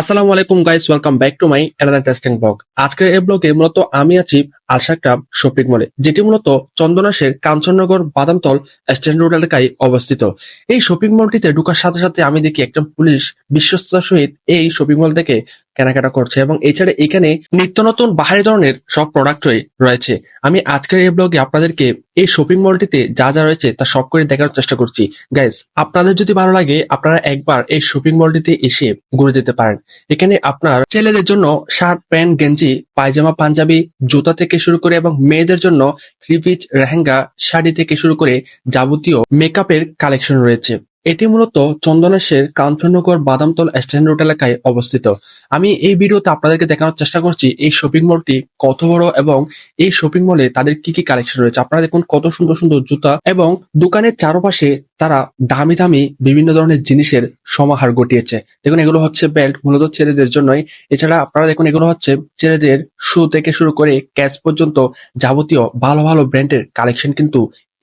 আসসালামু আলাইকুম guys, welcome back to my another interesting blog. আজকের এই ব্লগে মূলত আমি আছি আলশাকরাম শপিং মলে, যেটি মূলত চন্দনাশের কাঞ্চননগর বাদামতল স্ট্যান্ড রোড এলাকায় অবস্থিত। এই শপিং মলটিতে ঢোকার সাথে সাথে আমি দেখি একজন পুলিশ বিশ্বস্তার সহিত এই শপিং মল থেকে কেনাকাটা করছে, এবং এছাড়া এখানে নিত্য নতুন বাহারি ধরনের সব প্রোডাক্টই রয়েছে। আমি আজকের এই ব্লগে আপনাদেরকে এই শপিং মলটিতে যা যা রয়েছে তা সব করে দেখানোর চেষ্টা করছি। গাইস, আপনাদের যদি ভালো লাগে আপনারা একবার এই শপিং মলটিতে এসে ঘুরে যেতে পারেন। এখানে আপনার ছেলেদের জন্য শার্ট, প্যান্ট, গেঞ্জি, পায়জামা, পাঞ্জাবি, জুতা থেকে শুরু করে এবং মেয়েদের জন্য থ্রি পিস, লেহেঙ্গা, শাড়ি থেকে শুরু করে যাবতীয় মেকআপের কালেকশন রয়েছে। এটি মূলত চন্দনেশের কাঞ্চননগর বাদামতল স্ট্যান্ড রোড এলাকায় অবস্থিত। আমি এই ভিডিওতে আপনাদেরকে দেখানোর চেষ্টা করছি এই শপিং মলটি কত বড় এবং এই শপিং মলে তাদের কি কি কালেকশন রয়েছে। আপনারা দেখুন কত সুন্দর সুন্দর জুতা, এবং দোকানের চারপাশে তারা দামি দামি বিভিন্ন ধরনের জিনিসের সমাহার ঘটিয়েছে। দেখুন এগুলো হচ্ছে বেল্ট, মূলত ছেলেদের জন্যই। এছাড়া আপনারা দেখুন এগুলো হচ্ছে ছেলেদের শু থেকে শুরু করে ক্যাচ পর্যন্ত যাবতীয় ভালো ভালো ব্র্যান্ডের কালেকশন কিন্তু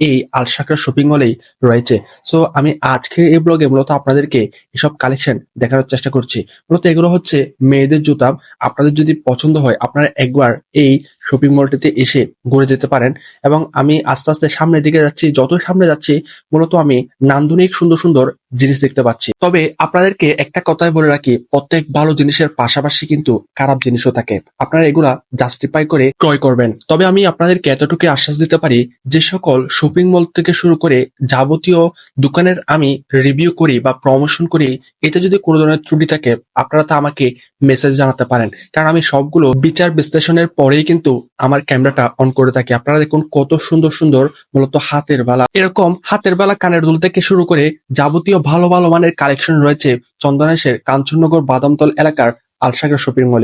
এই আলশাকরা শপিং মলেই রয়েছে। সো আমি আজকের এই ব্লগে মূলত আপনাদেরকে এসব কালেকশন দেখানোর চেষ্টা করছি। মূলত এগুলো হচ্ছে মেয়েদের জুতা। আপনাদের যদি পছন্দ হয় আপনারা একবার এই শপিং মলটিতে এসে ঘুরে যেতে পারেন। এবং আমি আস্তে আস্তে সামনের দিকে যাচ্ছি, যত সামনে যাচ্ছি মূলত আমি নান্দনিক সুন্দর সুন্দর জিনিস দেখতে পাচ্ছি। তবে আপনাদেরকে একটা কথাই বলে রাখি, প্রত্যেক ভালো জিনিসের পাশাপাশি কিন্তু খারাপ জিনিসও থাকে। আপনারা এগুলা জাস্টিফাই করে ক্রয় করবেন। তবে আমি আপনাদেরকে এতটুকু আশ্বাস দিতে পারি, যে সকল শপিং মল থেকে শুরু করে যাবতীয় দোকানের আমি রিভিউ করি বা প্রমোশন করি, এতে যদি কোনো ধরনের ত্রুটি থাকে আপনারা তা আমাকে মেসেজ জানাতে পারেন, কারণ আমি সবগুলো বিচার বিশ্লেষণের পরেই কিন্তু আমার ক্যামেরাটা অন করে থাকি। আপনারা দেখুন কত সুন্দর সুন্দর মূলত হাতের বালা, এরকম হাতের বালা, কানের দুল থেকে শুরু করে যাবতীয় ভালো ভালো মানের কালেকশন রয়েছে চন্দনেশের কাঞ্চননগর বাদামতল এলাকার আলশাকরা শপিং মলে।